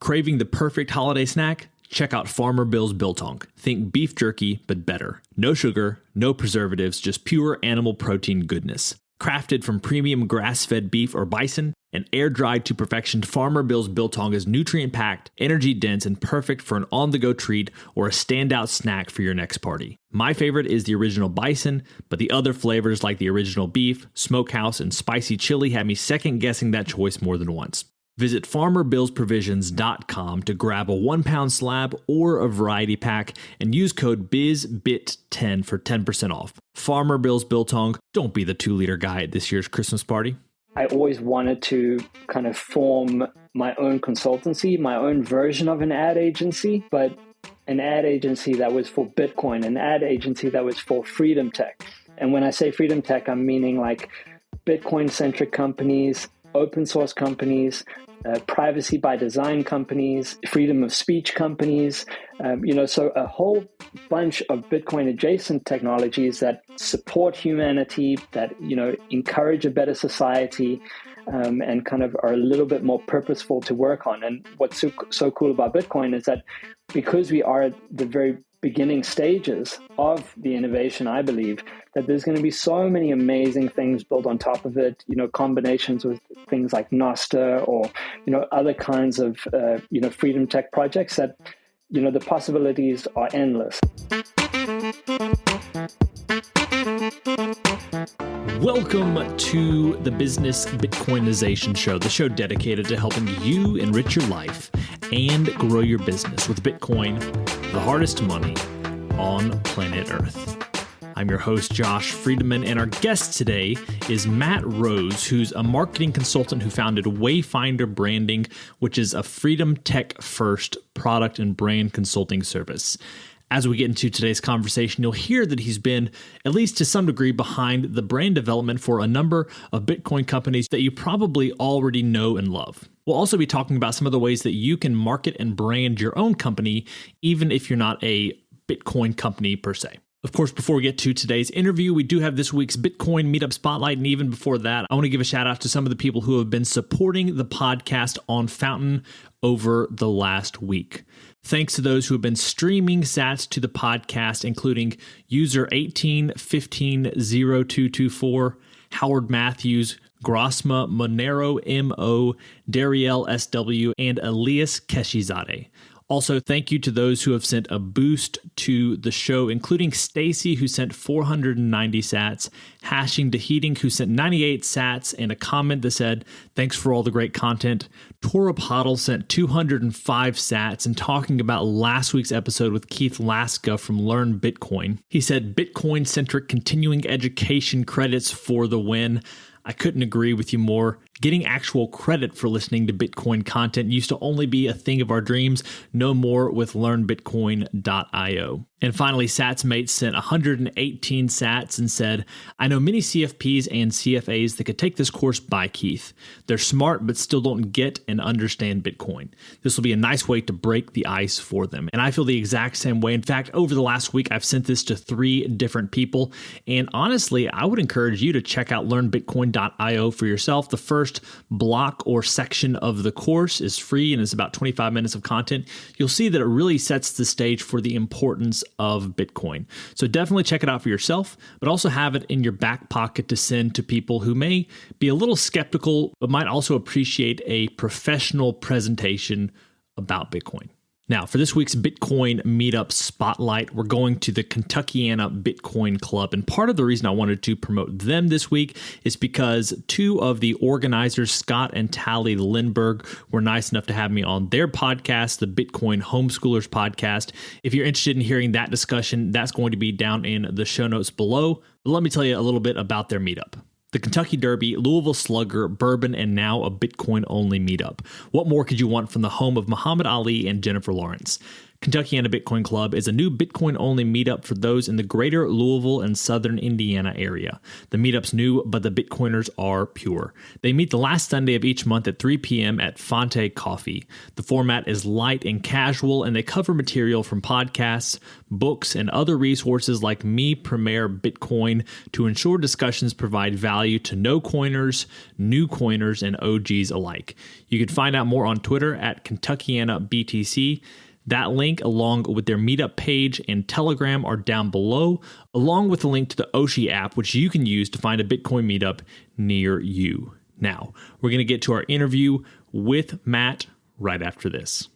Craving the perfect holiday snack? Check out Farmer Bill's Biltong. Think beef jerky, but better. No sugar, no preservatives, just pure animal protein goodness. Crafted from premium grass-fed beef or bison and air-dried to perfection, Farmer Bill's Biltong is nutrient-packed, energy-dense, and perfect for an on-the-go treat or a standout snack for your next party. My favorite is the original bison, but the other flavors like the original beef, smokehouse, and spicy chili have me second-guessing that choice more than once. Visit FarmerBillsProvisions.com to grab a 1-pound slab or a variety pack and use code BIZBIT10 for 10% off. Farmer Bill's Biltong, don't be the 2-liter guy at this year's Christmas party. I always wanted to kind of form my own consultancy, my own version of an ad agency, but an ad agency that was for Bitcoin, an ad agency that was for freedom tech. And when I say freedom tech, I'm meaning like Bitcoin-centric companies, open source companies, privacy by design companies, freedom of speech companies, so a whole bunch of Bitcoin adjacent technologies that support humanity, that, encourage a better society, and kind of are a little bit more purposeful to work on. And what's so cool about Bitcoin is that because we are at the very beginning stages of the innovation, I believe that there's going to be so many amazing things built on top of it, combinations with things like Nostr or, other kinds of, freedom tech projects that, the possibilities are endless. Welcome to the Business Bitcoinization Show, the show dedicated to helping you enrich your life and grow your business with Bitcoin, the hardest money on planet Earth. I'm your host, Josh Friedemann, and our guest today is Matt Rose, who's a marketing consultant who founded Wayfinder Branding, which is a freedom tech first product and brand consulting service. As we get into today's conversation, you'll hear that he's been, at least to some degree, behind the brand development for a number of Bitcoin companies that you probably already know and love. We'll also be talking about some of the ways that you can market and brand your own company, even if you're not a Bitcoin company per se. Of course, before we get to today's interview, we do have this week's Bitcoin Meetup Spotlight. And even before that, I want to give a shout out to some of the people who have been supporting the podcast on Fountain over the last week. Thanks to those who have been streaming sats to the podcast, including user 18150224, Howard Matthews, Grosma Monero MO, Dariel SW, and Elias Keshizade. Also, thank you to those who have sent a boost to the show, including Stacy, who sent 490 sats, Hashing to Heating, who sent 98 sats, and a comment that said, thanks for all the great content. Tora Pottle sent 205 sats, and talking about last week's episode with Keith Laska from Learn Bitcoin. He said, Bitcoin-centric continuing education credits for the win. I couldn't agree with you more. Getting actual credit for listening to Bitcoin content used to only be a thing of our dreams. No more with learnbitcoin.io. And finally, SatsMate sent 118 sats and said, I know many CFPs and CFAs that could take this course by Keith. They're smart, but still don't get and understand Bitcoin. This will be a nice way to break the ice for them. And I feel the exact same way. In fact, over the last week, I've sent this to 3 different people. And honestly, I would encourage you to check out learnbitcoin.io for yourself. The first block or section of the course is free and it's about 25 minutes of content. You'll see that it really sets the stage for the importance of Bitcoin. So definitely check it out for yourself, but also have it in your back pocket to send to people who may be a little skeptical, but might also appreciate a professional presentation about Bitcoin. Now, for this week's Bitcoin Meetup Spotlight, we're going to the Kentuckiana Bitcoin Club. And part of the reason I wanted to promote them this week is because 2 of the organizers, Scott and Tally Lindbergh, were nice enough to have me on their podcast, the Bitcoin Homeschoolers Podcast. If you're interested in hearing that discussion, that's going to be down in the show notes below. But let me tell you a little bit about their meetup. The Kentucky Derby, Louisville Slugger, Bourbon, and now a Bitcoin-only meetup. What more could you want from the home of Muhammad Ali and Jennifer Lawrence? Kentuckiana Bitcoin Club is a new Bitcoin-only meetup for those in the greater Louisville and southern Indiana area. The meetup's new, but the Bitcoiners are pure. They meet the last Sunday of each month at 3 p.m. at Fonte Coffee. The format is light and casual, and they cover material from podcasts, books, and other resources like Me Premier Bitcoin to ensure discussions provide value to no-coiners, new coiners, and OGs alike. You can find out more on Twitter at KentuckianaBTC. That link, along with their meetup page and Telegram, are down below, along with a link to the Oshi app, which you can use to find a Bitcoin meetup near you. Now, we're going to get to our interview with Matt right after this.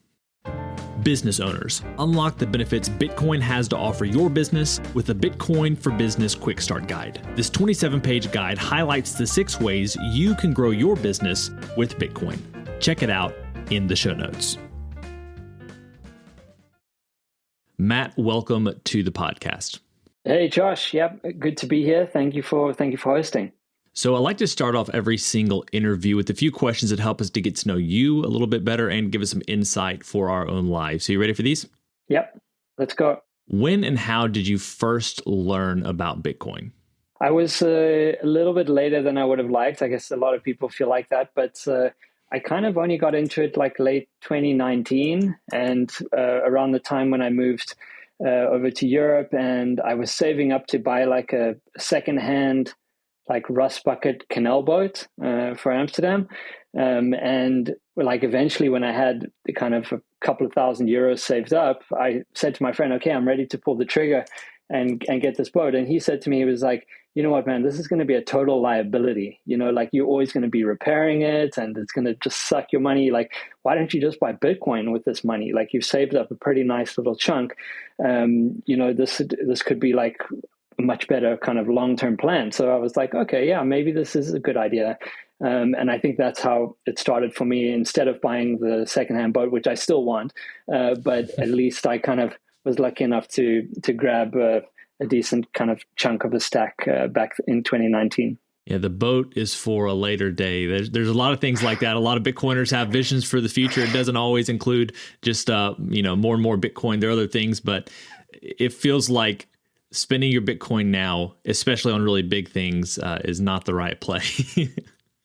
Business owners, unlock the benefits Bitcoin has to offer your business with the Bitcoin for Business Quick Start Guide. This 27-page guide highlights the 6 ways you can grow your business with Bitcoin. Check it out in the show notes. Matt, welcome to the podcast. Hey, Josh. Yep, good to be here. Thank you for hosting. So I like to start off every single interview with a few questions that help us to get to know you a little bit better and give us some insight for our own lives. So you ready for these? Yep, let's go. When and how did you first learn about Bitcoin? I was a little bit later than I would have liked. I guess a lot of people feel like that, but I kind of only got into it like late 2019 and around the time when I moved over to Europe, and I was saving up to buy like a secondhand like rust bucket canal boat for Amsterdam. And like eventually when I had the kind of a couple of €1,000 saved up, I said to my friend, okay, I'm ready to pull the trigger and get this boat. And he said to me, he was like, you know what, man, this is going to be a total liability. You know, like you're always going to be repairing it and it's going to just suck your money. Like, why don't you just buy Bitcoin with this money? Like you've saved up a pretty nice little chunk. You know, this could be like a much better kind of long-term plan. So I was like, okay, yeah, maybe this is a good idea. And I think that's how it started for me. Instead of buying the secondhand boat, which I still want, but at least I kind of was lucky enough to grab a decent kind of chunk of a stack back in 2019. Yeah, the boat is for a later day. There's a lot of things like that. A lot of Bitcoiners have visions for the future. It doesn't always include just more and more Bitcoin. There are other things, but it feels like spending your Bitcoin now, especially on really big things, is not the right play.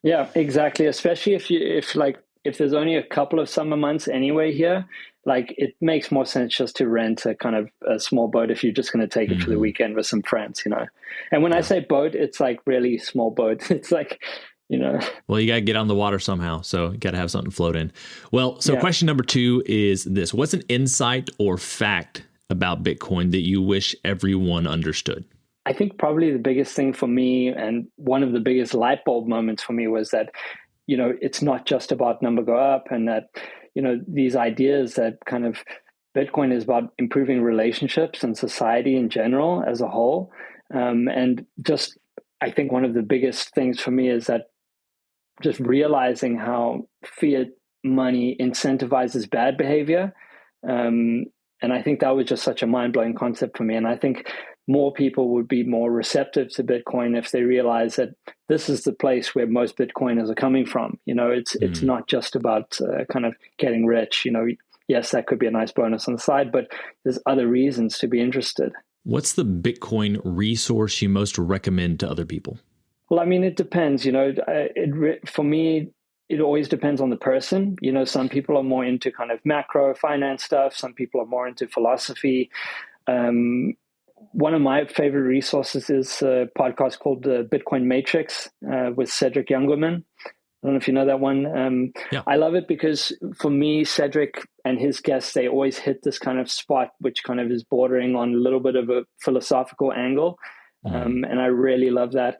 Yeah, exactly. Especially if there's only a couple of summer months anyway here, like it makes more sense just to rent a kind of a small boat if you're just going to take it for the weekend with some friends, you know. And when I say boat, it's like really small boat. It's like, you know. Well, you got to get on the water somehow. So you got to have something to float in. Well, so Question number 2 is this. What's an insight or fact about Bitcoin that you wish everyone understood? I think probably the biggest thing for me, and one of the biggest light bulb moments for me, was that, you know, it's not just about number go up, and that, you know, these ideas that kind of Bitcoin is about improving relationships and society in general as a whole. And just, I think one of the biggest things for me is that just realizing how fiat money incentivizes bad behavior. And I think that was just such a mind-blowing concept for me. And I think more people would be more receptive to Bitcoin if they realize that this is the place where most Bitcoiners are coming from. You know, it's not just about kind of getting rich. You know, yes, that could be a nice bonus on the side, but there's other reasons to be interested. What's the Bitcoin resource you most recommend to other people? Well, I mean, it depends. You know, for me, it always depends on the person. You know, some people are more into kind of macro finance stuff. Some people are more into philosophy. One of my favorite resources is a podcast called the Bitcoin Matrix with Cedric Youngerman. I don't know if you know that one. I love it because for me, Cedric and his guests, they always hit this kind of spot, which kind of is bordering on a little bit of a philosophical angle. And I really love that.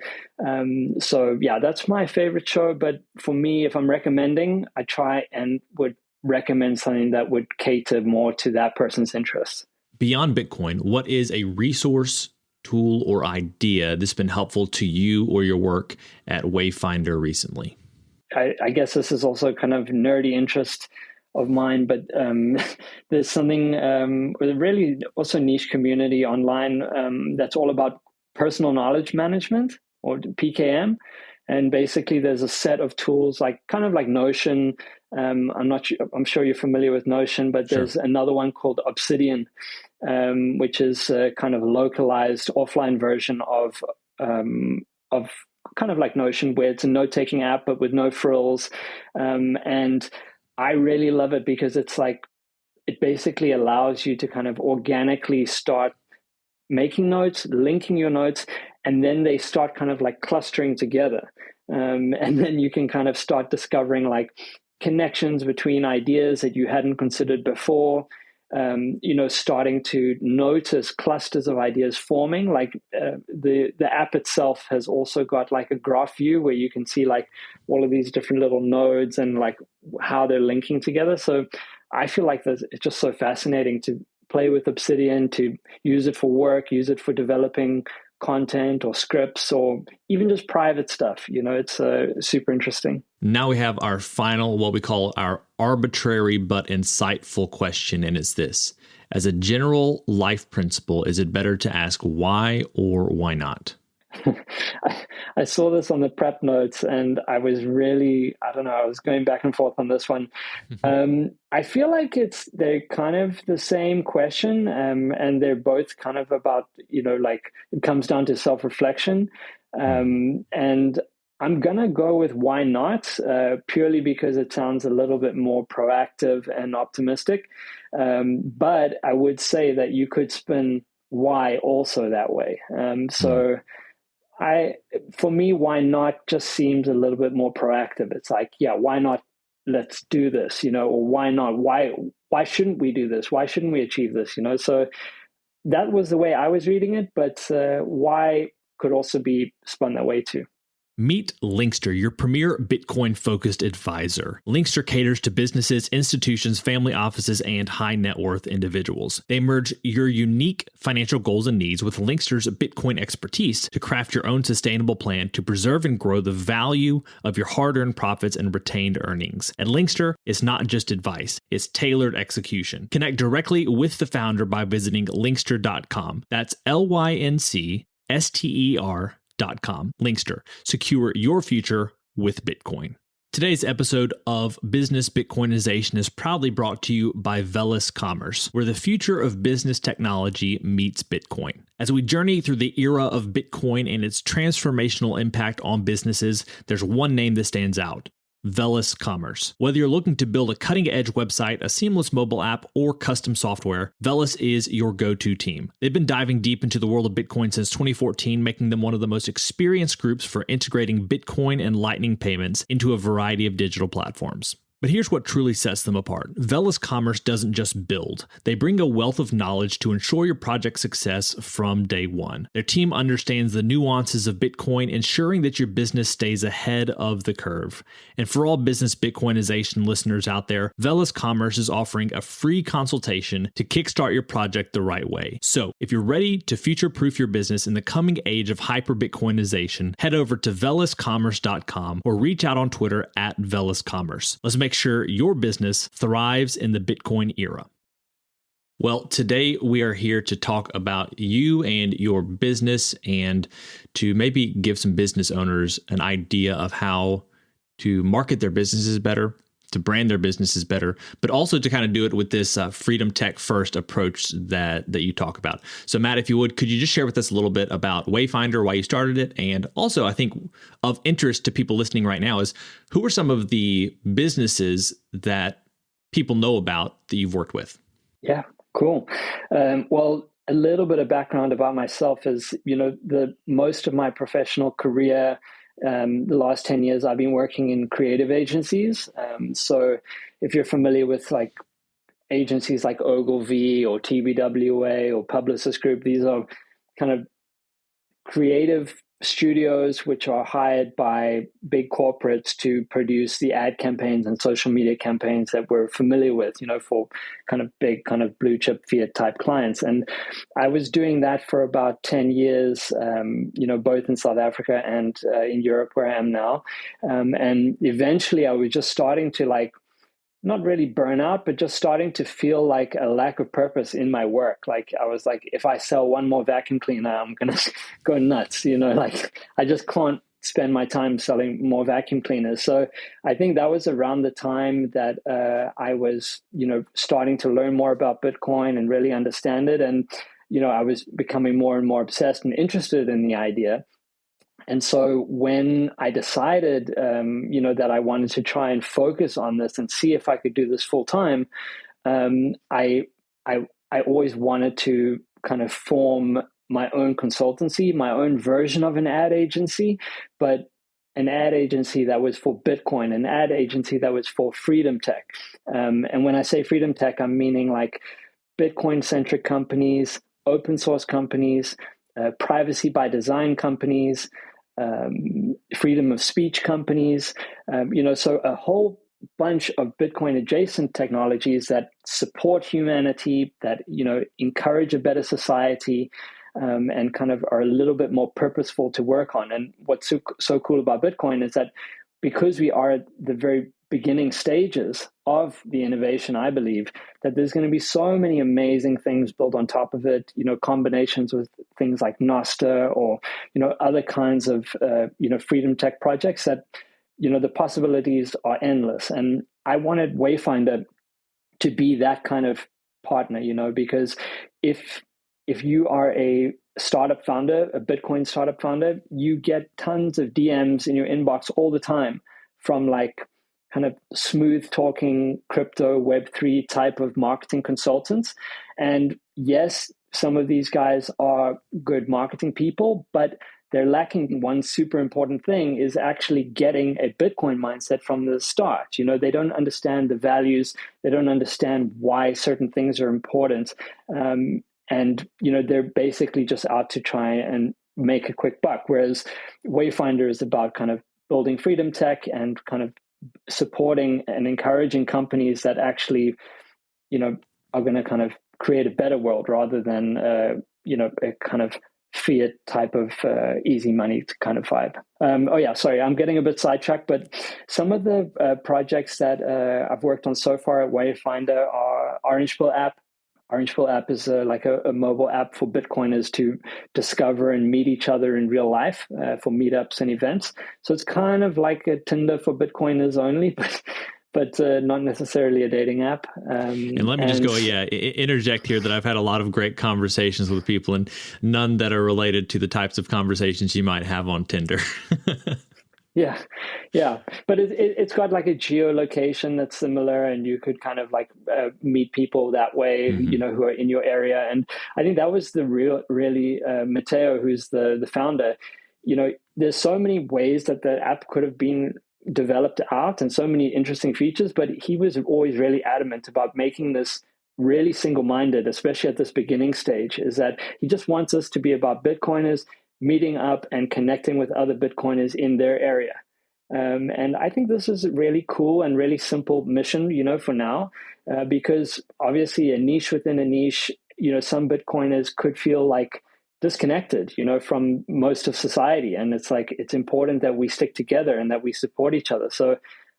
So yeah, that's my favorite show. But for me, if I'm recommending, I try and would recommend something that would cater more to that person's interests. Beyond Bitcoin, what is a resource, tool, or idea that's been helpful to you or your work at Wayfinder recently? I guess this is also kind of nerdy interest of mine, but there's something with a really also niche community online that's all about personal knowledge management, or PKM. And basically there's a set of tools like kind of like Notion I'm sure you're familiar with Notion, but Sure. there's another one called Obsidian, which is a kind of localized offline version of kind of like Notion, where it's a note-taking app, but with no frills. And I really love it because it's like, it basically allows you to kind of organically start making notes, linking your notes, and then they start kind of like clustering together. And then you can kind of start discovering like connections between ideas that you hadn't considered before. Starting to notice clusters of ideas forming. Like the app itself has also got like a graph view where you can see like all of these different little nodes and like how they're linking together. So I feel like it's just so fascinating to play with Obsidian, to use it for work, use it for developing content or scripts or even just private stuff. It's super interesting. Now we have our final, what we call our arbitrary but insightful question, and it's this. As a general life principle, is it better to ask why or why not? I saw this on the prep notes and I was really, I don't know, I was going back and forth on this one. I feel like they're kind of the same question, and they're both kind of about, like it comes down to self-reflection. And I'm going to go with why not, purely because it sounds a little bit more proactive and optimistic. But I would say that you could spin why also that way. For me, why not just seems a little bit more proactive. It's like, yeah, why not? Let's do this, or why not? Why shouldn't we do this? Why shouldn't we achieve this? So that was the way I was reading it, but why could also be spun that way too. Meet Linkster, your premier Bitcoin-focused advisor. Linkster caters to businesses, institutions, family offices, and high-net-worth individuals. They merge your unique financial goals and needs with Linkster's Bitcoin expertise to craft your own sustainable plan to preserve and grow the value of your hard-earned profits and retained earnings. At Linkster, it's not just advice, it's tailored execution. Connect directly with the founder by visiting linkster.com. That's LYNCSTER.com. Linkster. Secure your future with Bitcoin. Today's episode of Business Bitcoinization is proudly brought to you by Velis Commerce, where the future of business technology meets Bitcoin. As we journey through the era of Bitcoin and its transformational impact on businesses, there's one name that stands out: Velis Commerce. Whether you're looking to build a cutting-edge website, a seamless mobile app, or custom software, Velis is your go-to team. They've been diving deep into the world of Bitcoin since 2014, making them one of the most experienced groups for integrating Bitcoin and Lightning payments into a variety of digital platforms. But here's what truly sets them apart. Velis Commerce doesn't just build. They bring a wealth of knowledge to ensure your project's success from day one. Their team understands the nuances of Bitcoin, ensuring that your business stays ahead of the curve. And for all business Bitcoinization listeners out there, Velis Commerce is offering a free consultation to kickstart your project the right way. So if you're ready to future-proof your business in the coming age of hyper-Bitcoinization, head over to veliscommerce.com or reach out on Twitter at veliscommerce. Let's make sure your business thrives in the Bitcoin era. Well, today we are here to talk about you and your business and to maybe give some business owners an idea of how to market their businesses better, to brand their businesses better, but also to kind of do it with this freedom tech first approach that you talk about. So Matt, if you would, could you just share with us a little bit about Wayfinder, why you started it? And also, I think of interest to people listening right now is, who are some of the businesses that people know about that you've worked with? Yeah, cool. Well, a little bit of background about myself is, the most of my professional career, the last 10 years, I've been working in creative agencies. So if you're familiar with like agencies like Ogilvy or TBWA or Publicis Group, these are kind of creative studios which are hired by big corporates to produce the ad campaigns and social media campaigns that we're familiar with, for kind of big, kind of blue chip fiat type clients. And I was doing that for about 10 years, both in South Africa and in Europe, where I am now. And eventually I was just starting to not really burn out, but just starting to feel like a lack of purpose in my work. Like I was like, if I sell one more vacuum cleaner, I'm going to go nuts. I just can't spend my time selling more vacuum cleaners. So I think that was around the time that I was, starting to learn more about Bitcoin and really understand it. And, I was becoming more and more obsessed and interested in the idea. And so when I decided, that I wanted to try and focus on this and see if I could do this full time, I always wanted to kind of form my own consultancy, my own version of an ad agency, but an ad agency that was for Bitcoin, an ad agency that was for freedom tech. And when I say freedom tech, I'm meaning like Bitcoin-centric companies, open source companies, privacy by design companies, freedom of speech companies, so a whole bunch of Bitcoin adjacent technologies that support humanity, that, encourage a better society, and kind of are a little bit more purposeful to work on. And what's so cool about Bitcoin is that because we are at the very beginning stages of the innovation, I believe that there's going to be so many amazing things built on top of it, combinations with things like Nostr or, other kinds of, freedom tech projects that, the possibilities are endless. And I wanted Wayfinder to be that kind of partner, because if you are a startup founder, a Bitcoin startup founder, you get tons of DMs in your inbox all the time from like kind of smooth talking crypto Web3 type of marketing consultants. And yes, some of these guys are good marketing people, but they're lacking one super important thing, is actually getting a Bitcoin mindset from the start. They don't understand the values. They don't understand why certain things are important. And, they're basically just out to try and make a quick buck. Whereas Wayfinder is about kind of building freedom tech and kind of supporting and encouraging companies that actually, are going to kind of create a better world rather than, a kind of fiat type of easy money kind of vibe. Sorry, I'm getting a bit sidetracked, but some of the projects that I've worked on so far at Wayfinder are Orange Pill app. Orange Pill app is like a mobile app for Bitcoiners to discover and meet each other in real life for meetups and events. So it's kind of like a Tinder for Bitcoiners only, but not necessarily a dating app. And let me just go, interject here that I've had a lot of great conversations with people and none that are related to the types of conversations you might have on Tinder. Yeah. But it's got like a geolocation that's similar, and you could kind of like meet people that way, who are in your area. And I think that was the really Matteo, who's the founder. There's so many ways that the app could have been developed out and so many interesting features, but he was always really adamant about making this really single-minded, especially at this beginning stage, is that he just wants us to be about Bitcoiners meeting up and connecting with other Bitcoiners in their area. And I think this is a really cool and really simple mission, for now, because obviously a niche within a niche, some Bitcoiners could feel like disconnected, from most of society. And it's like, it's important that we stick together and that we support each other. So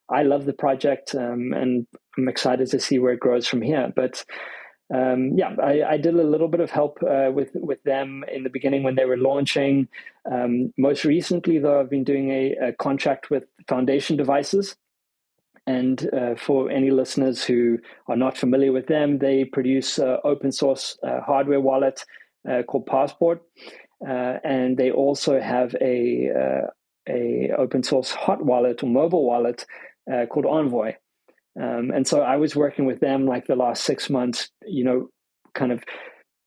I love the project, and I'm excited to see where it grows from here. But I did a little bit of help with them in the beginning when they were launching. Most recently, though, I've been doing a contract with Foundation Devices. And for any listeners who are not familiar with them, they produce open source hardware wallet called Passport, and they also have a open source hot wallet or mobile wallet called Envoy. And so I was working with them like the last 6 months, kind of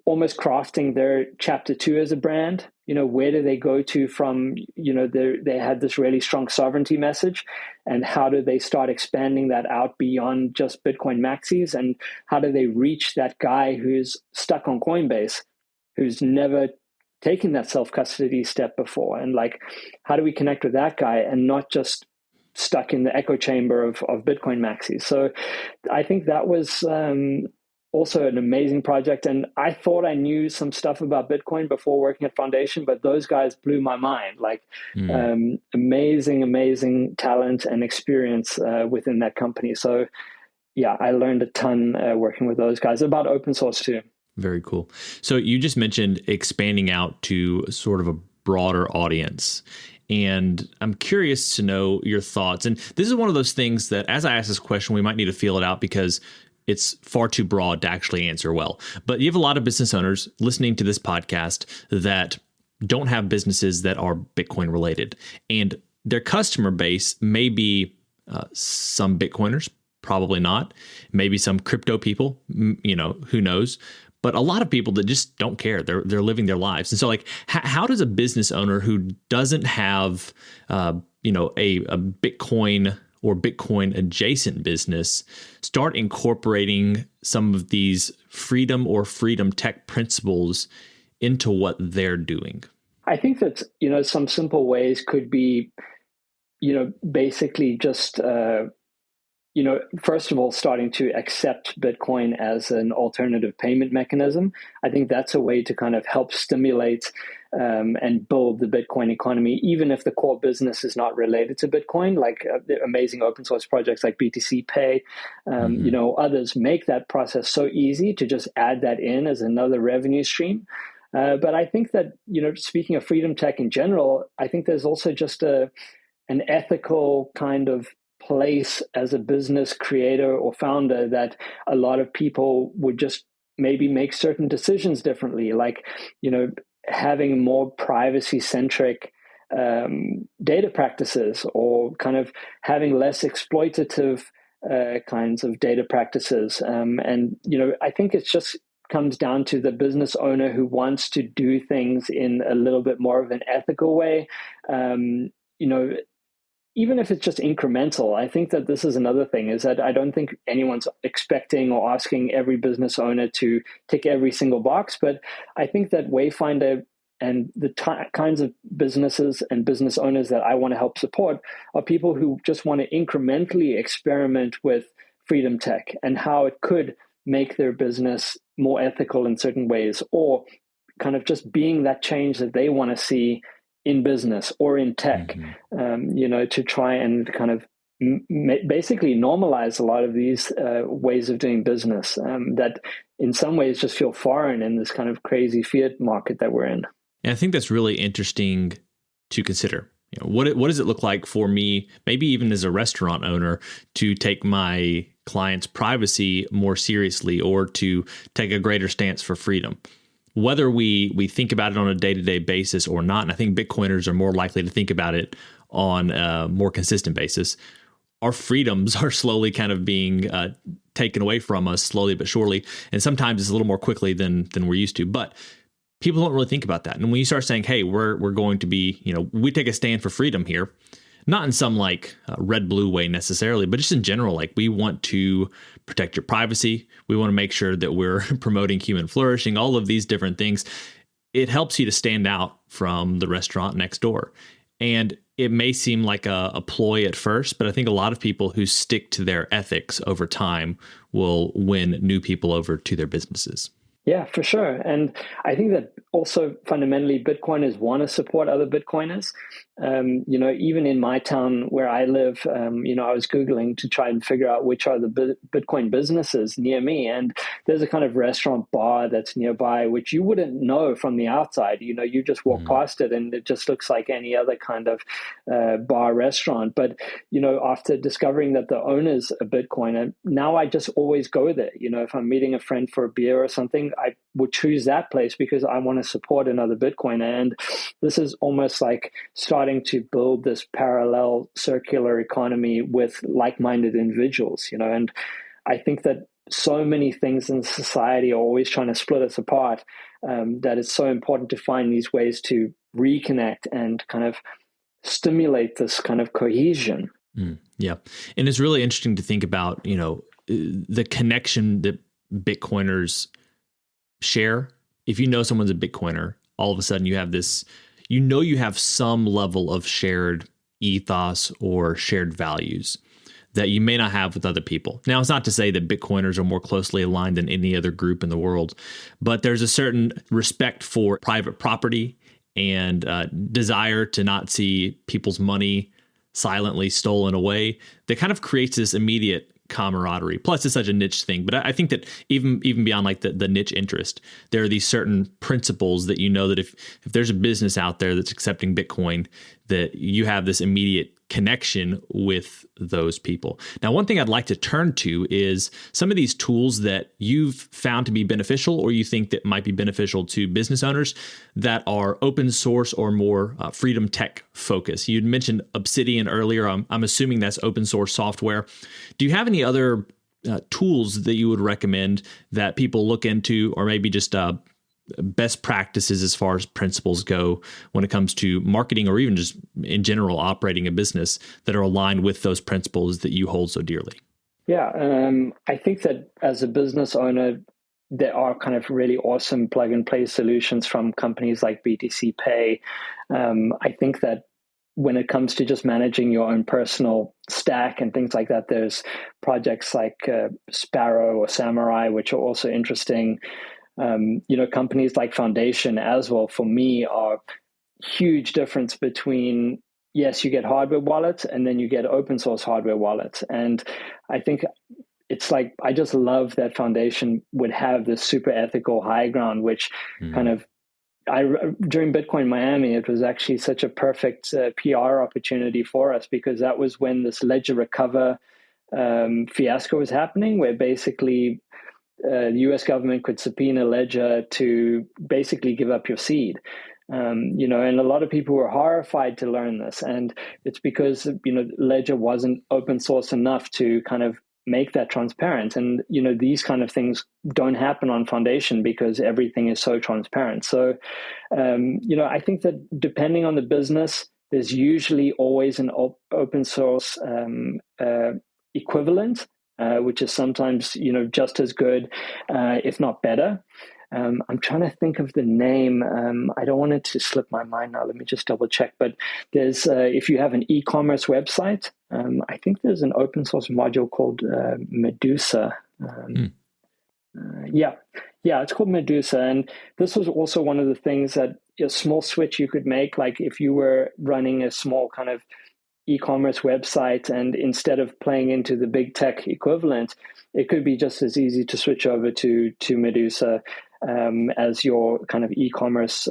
almost crafting their chapter 2 as a brand. Where do they go to from, they had this really strong sovereignty message, and how do they start expanding that out beyond just Bitcoin maxis, and how do they reach that guy who's stuck on Coinbase, who's never taken that self-custody step before, and like, how do we connect with that guy and not just stuck in the echo chamber of Bitcoin maxis? So I think that was also an amazing project. And I thought I knew some stuff about Bitcoin before working at Foundation, but those guys blew my mind. Like amazing talent and experience within that company. So yeah, I learned a ton working with those guys about open source too. Very cool. So you just mentioned expanding out to sort of a broader audience. And I'm curious to know your thoughts. And this is one of those things that as I ask this question, we might need to feel it out because it's far too broad to actually answer well. But you have a lot of business owners listening to this podcast that don't have businesses that are Bitcoin related. And their customer base may be some Bitcoiners, probably not. Maybe some crypto people, who knows? But a lot of people that just don't care. They're living their lives. And so like, how does a business owner who doesn't have, a Bitcoin or Bitcoin adjacent business start incorporating some of these freedom tech principles into what they're doing? I think that, some simple ways could be, basically just, first of all, starting to accept Bitcoin as an alternative payment mechanism. I think that's a way to kind of help stimulate and build the Bitcoin economy, even if the core business is not related to Bitcoin, like the amazing open source projects like BTC Pay, others make that process so easy to just add that in as another revenue stream. But I think that, speaking of freedom tech in general, I think there's also just an ethical kind of place as a business creator or founder that a lot of people would just maybe make certain decisions differently, like, having more privacy centric data practices, or kind of having less exploitative kinds of data practices. I think it's just comes down to the business owner who wants to do things in a little bit more of an ethical way. Even if it's just incremental, I think that this is another thing, is that I don't think anyone's expecting or asking every business owner to tick every single box. But I think that Wayfinder and the kinds of businesses and business owners that I want to help support are people who just want to incrementally experiment with freedom tech and how it could make their business more ethical in certain ways, or kind of just being that change that they want to see in business or in tech, to try and kind of basically normalize a lot of these ways of doing business that in some ways just feel foreign in this kind of crazy fiat market that we're in. And I think that's really interesting to consider. What does it look like for me, maybe even as a restaurant owner, to take my clients' privacy more seriously, or to take a greater stance for freedom? Whether we think about it on a day-to-day basis or not, and I think Bitcoiners are more likely to think about it on a more consistent basis, our freedoms are slowly kind of being taken away from us, slowly but surely, and sometimes it's a little more quickly than we're used to. But people don't really think about that. And when you start saying, hey, we're going to be, we take a stand for freedom here, not in some like red blue way necessarily, but just in general, like we want to protect your privacy. We want to make sure that we're promoting human flourishing, all of these different things. It helps you to stand out from the restaurant next door. And it may seem like a ploy at first, but I think a lot of people who stick to their ethics over time will win new people over to their businesses. Yeah, for sure. And I think that also fundamentally Bitcoiners want to support other Bitcoiners. Even in my town where I live, I was Googling to try and figure out which are the Bitcoin businesses near me. And there's a kind of restaurant bar that's nearby, which you wouldn't know from the outside. You just walk past it and it just looks like any other kind of bar restaurant. But, after discovering that the owner's a Bitcoiner, now I just always go there. If I'm meeting a friend for a beer or something, I would choose that place because I want to support another Bitcoiner. And this is almost like starting to build this parallel circular economy with like-minded individuals, and I think that so many things in society are always trying to split us apart, that it's so important to find these ways to reconnect and kind of stimulate this kind of cohesion. Yeah. And it's really interesting to think about, the connection that Bitcoiners share. If you know someone's a Bitcoiner, all of a sudden you have this, you have some level of shared ethos or shared values that you may not have with other people. Now, it's not to say that Bitcoiners are more closely aligned than any other group in the world, but there's a certain respect for private property and desire to not see people's money silently stolen away that kind of creates this immediate camaraderie. Plus, it's such a niche thing. But I think that even beyond like the niche interest, there are these certain principles that that if there's a business out there that's accepting Bitcoin, that you have this immediate connection with those people. Now, one thing I'd like to turn to is some of these tools that you've found to be beneficial, or you think that might be beneficial to business owners that are open source or more freedom tech focused. You'd mentioned Obsidian earlier. I'm assuming that's open source software. Do you have any other tools that you would recommend that people look into, or maybe just best practices as far as principles go when it comes to marketing, or even just in general operating a business, that are aligned with those principles that you hold so dearly? Yeah, I think that as a business owner, there are kind of really awesome plug and play solutions from companies like BTC Pay. I think that when it comes to just managing your own personal stack and things like that, there's projects like Sparrow or Samurai, which are also interesting. Companies like Foundation as well, for me, are huge difference between, yes, you get hardware wallets and then you get open source hardware wallets. And I think it's like, I just love that Foundation would have this super ethical high ground, which kind of, during Bitcoin Miami, it was actually such a perfect PR opportunity for us, because that was when this Ledger Recover fiasco was happening, where basically the US government could subpoena Ledger to basically give up your seed. And a lot of people were horrified to learn this. And it's because, Ledger wasn't open source enough to kind of make that transparent. And, these kind of things don't happen on Foundation because everything is so transparent. So, I think that depending on the business, there's usually always an open source equivalent, which is sometimes, just as good, if not better. I'm trying to think of the name. I don't want it to slip my mind now. Let me just double check. But there's, if you have an e-commerce website, I think there's an open source module called Medusa. Yeah, it's called Medusa. And this was also one of the things that a small switch you could make. Like if you were running a small kind of e-commerce website, and instead of playing into the big tech equivalent, it could be just as easy to switch over to Medusa as your kind of e-commerce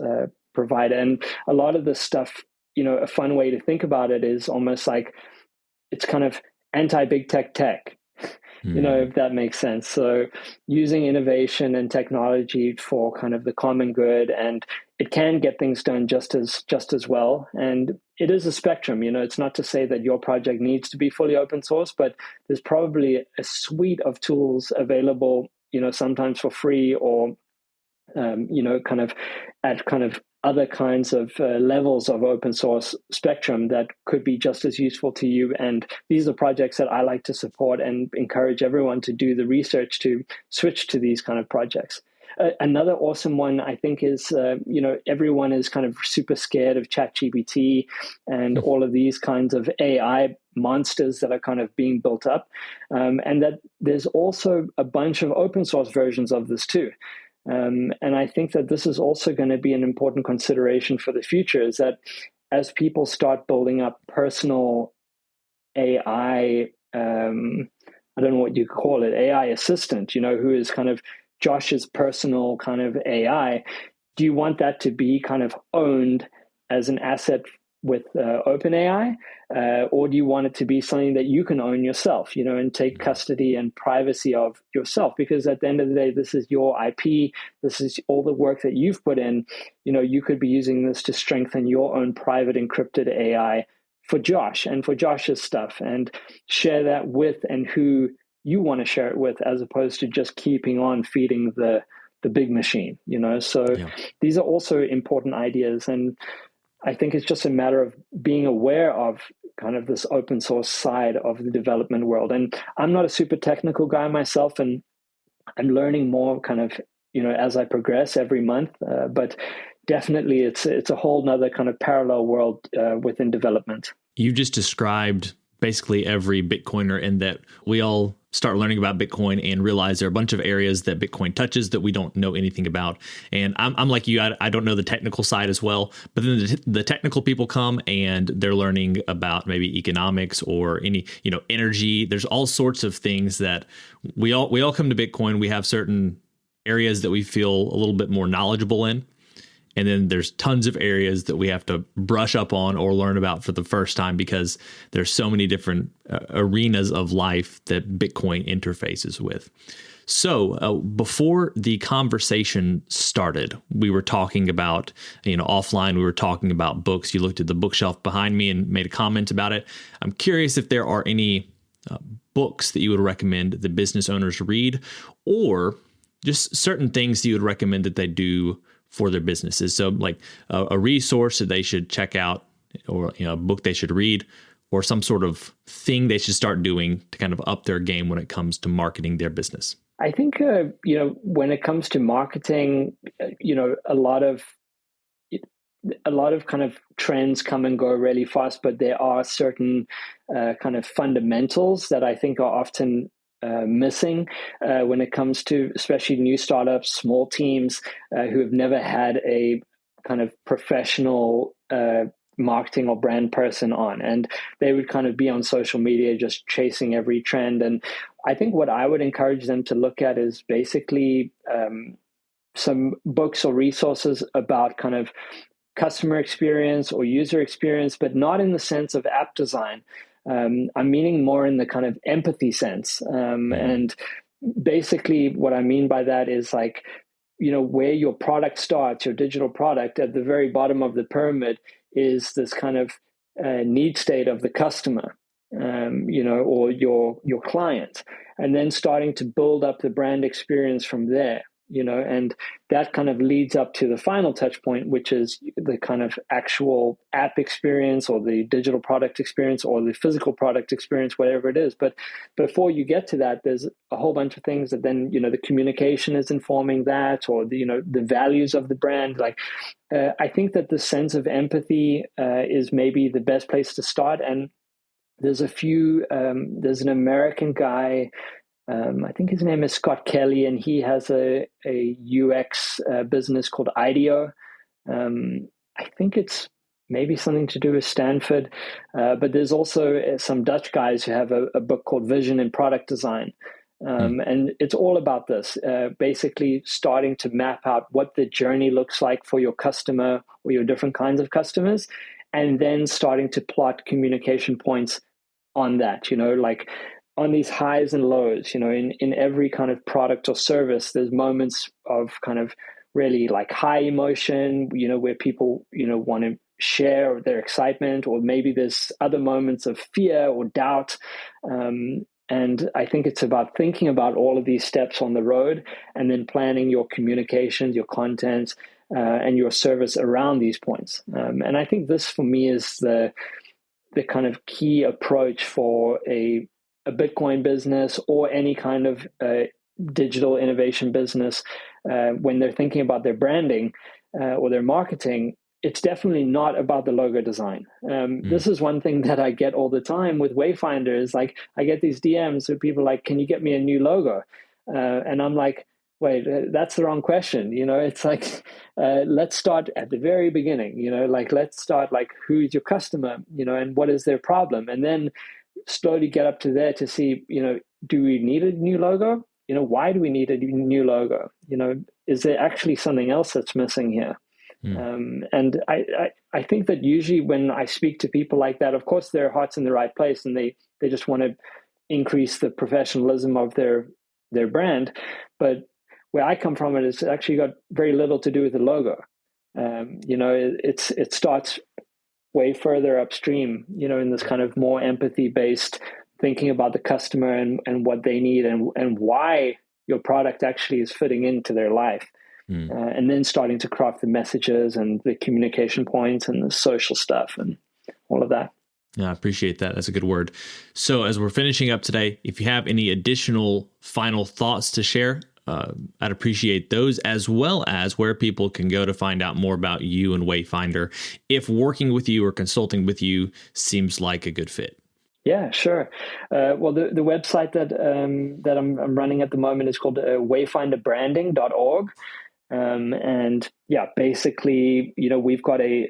provider. And a lot of this stuff, a fun way to think about it is almost like it's kind of anti-big tech, if that makes sense. So using innovation and technology for kind of the common good, and it can get things done just as well. And it is a spectrum. It's not to say that your project needs to be fully open source, but there's probably a suite of tools available, sometimes for free, or kind of at kind of other kinds of levels of open source spectrum that could be just as useful to you. And these are projects that I like to support and encourage everyone to do the research to switch to these kind of projects. Another awesome one, I think, is, everyone is kind of super scared of ChatGPT and all of these kinds of AI monsters that are kind of being built up. And that there's also a bunch of open source versions of this too. And I think that this is also going to be an important consideration for the future, is that as people start building up personal AI, I don't know what you call it, AI assistant, who is kind of Josh's personal kind of AI, do you want that to be kind of owned as an asset with OpenAI, or do you want it to be something that you can own yourself, and take custody and privacy of yourself? Because at the end of the day, this is your IP. This is all the work that you've put in. You could be using this to strengthen your own private encrypted AI for Josh and for Josh's stuff, and share that with and who you want to share it with, as opposed to just keeping on feeding the big machine, So these are also important ideas. And I think it's just a matter of being aware of kind of this open source side of the development world. And I'm not a super technical guy myself, and I'm learning more kind of, as I progress every month. But definitely it's a whole nother kind of parallel world within development. You just described basically every Bitcoiner in that we all start learning about Bitcoin and realize there are a bunch of areas that Bitcoin touches that we don't know anything about. And I'm like you, I don't know the technical side as well, but then the technical people come and they're learning about maybe economics or any, energy. There's all sorts of things that we all come to Bitcoin. We have certain areas that we feel a little bit more knowledgeable in. And then there's tons of areas that we have to brush up on or learn about for the first time because there's so many different arenas of life that Bitcoin interfaces with. So before the conversation started, we were talking about, offline, we were talking about books. You looked at the bookshelf behind me and made a comment about it. I'm curious if there are any books that you would recommend that business owners read, or just certain things that you would recommend that they do for their businesses. So like a resource that they should check out, or a book they should read, or some sort of thing they should start doing to kind of up their game when it comes to marketing their business. I think, when it comes to marketing, a lot of kind of trends come and go really fast, but there are certain kind of fundamentals that I think are often missing when it comes to especially new startups, small teams who have never had a kind of professional marketing or brand person on, and they would kind of be on social media just chasing every trend. And I think what I would encourage them to look at is basically some books or resources about kind of customer experience or user experience, but not in the sense of app design. I'm meaning more in the kind of empathy sense. And basically what I mean by that is like, where your product starts, your digital product, at the very bottom of the pyramid is this kind of need state of the customer, or your client, and then starting to build up the brand experience from there. And that kind of leads up to the final touch point, which is the kind of actual app experience or the digital product experience or the physical product experience, whatever it is. But before you get to that, there's a whole bunch of things that then, the communication is informing that, or the values of the brand. Like, I think that the sense of empathy is maybe the best place to start. And there's there's an American guy, I think his name is Scott Kelly, and he has a UX business called IDEO. I think it's maybe something to do with Stanford, but there's also some Dutch guys who have a book called Vision and Product Design. And it's all about this, basically starting to map out what the journey looks like for your customer or your different kinds of customers, and then starting to plot communication points on that, like on these highs and lows. In every kind of product or service, there's moments of kind of really like high emotion, where people, want to share their excitement, or maybe there's other moments of fear or doubt. And I think it's about thinking about all of these steps on the road and then planning your communications, your content, and your service around these points. And I think this for me is the kind of key approach for a Bitcoin business or any kind of digital innovation business when they're thinking about their branding or their marketing. It's definitely not about the logo design. This is one thing that I get all the time with Wayfinder is like, I get these DMs where people are like, can you get me a new logo? And I'm like, wait, that's the wrong question. It's like, let's start at the very beginning, like, let's start like, who's your customer, and what is their problem? And then slowly get up to there to see, do we need a new logo? Why do we need a new logo? Is there actually something else that's missing here? And I think that usually when I speak to people like that, of course, their heart's in the right place and they just want to increase the professionalism of their brand. But where I come from, it's actually got very little to do with the logo. It starts way further upstream, in this kind of more empathy-based thinking about the customer and what they need and why your product actually is fitting into their life. And then starting to craft the messages and the communication points and the social stuff and all of that. Yeah, I appreciate that. That's a good word. So as we're finishing up today, if you have any additional final thoughts to share, I'd appreciate those, as well as where people can go to find out more about you and Wayfinder if working with you or consulting with you seems like a good fit. Yeah, sure. Well, the website that I'm running at the moment is called wayfinderbranding.org. And yeah, basically, we've got a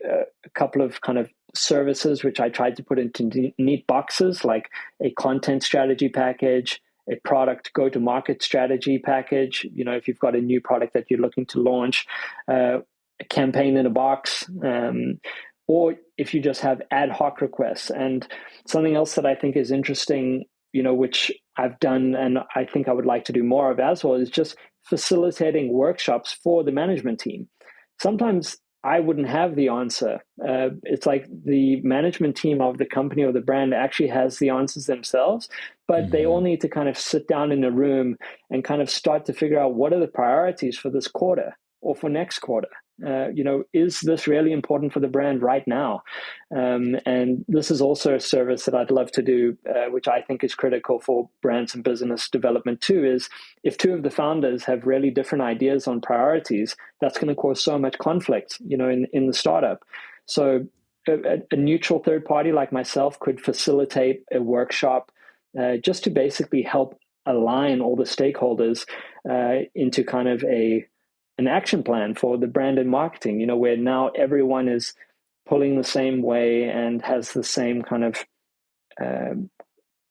couple of kind of services which I tried to put into neat boxes, like a content strategy package, a product go-to-market strategy package. If you've got a new product that you're looking to launch, a campaign in a box, or if you just have ad hoc requests. And something else that I think is interesting, which I've done and I think I would like to do more of as well, is just facilitating workshops for the management team. Sometimes I wouldn't have the answer. It's like the management team of the company or the brand actually has the answers themselves, but they all need to kind of sit down in a room and kind of start to figure out what are the priorities for this quarter or for next quarter. Is this really important for the brand right now? And this is also a service that I'd love to do, which I think is critical for brands and business development too, is if two of the founders have really different ideas on priorities, that's going to cause so much conflict, in the startup. So a neutral third party like myself could facilitate a workshop just to basically help align all the stakeholders into kind of an action plan for the brand and marketing, where now everyone is pulling the same way and has the same kind of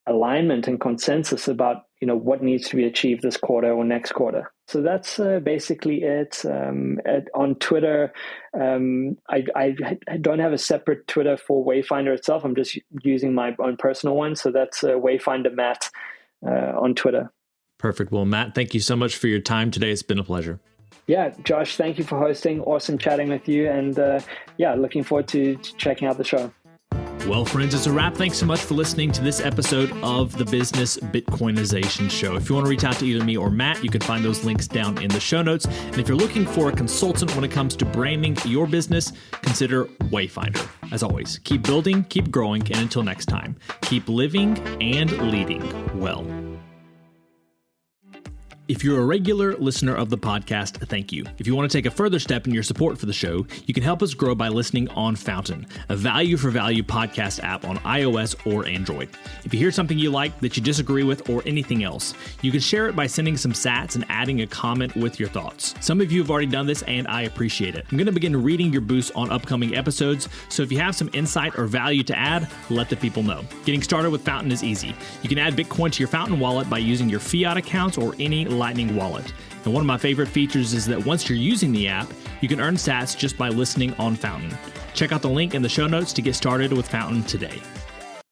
alignment and consensus about, what needs to be achieved this quarter or next quarter. So that's basically it. On Twitter, I don't have a separate Twitter for Wayfinder itself. I'm just using my own personal one. So that's Wayfinder Matt on Twitter. Perfect. Well, Matt, thank you so much for your time today. It's been a pleasure. Yeah, Josh, thank you for hosting. Awesome chatting with you. And looking forward to checking out the show. Well, friends, it's a wrap. Thanks so much for listening to this episode of the Business Bitcoinization Show. If you want to reach out to either me or Matt, you can find those links down in the show notes. And if you're looking for a consultant when it comes to branding your business, consider Wayfinder. As always, keep building, keep growing, and until next time, keep living and leading well. If you're a regular listener of the podcast, thank you. If you want to take a further step in your support for the show, you can help us grow by listening on Fountain, a value-for-value podcast app on iOS or Android. If you hear something you like that you disagree with or anything else, you can share it by sending some sats and adding a comment with your thoughts. Some of you have already done this, and I appreciate it. I'm going to begin reading your boosts on upcoming episodes, so if you have some insight or value to add, let the people know. Getting started with Fountain is easy. You can add Bitcoin to your Fountain wallet by using your fiat accounts or any Lightning wallet. And one of my favorite features is that once you're using the app, you can earn sats just by listening on Fountain. Check out the link in the show notes to get started with Fountain today.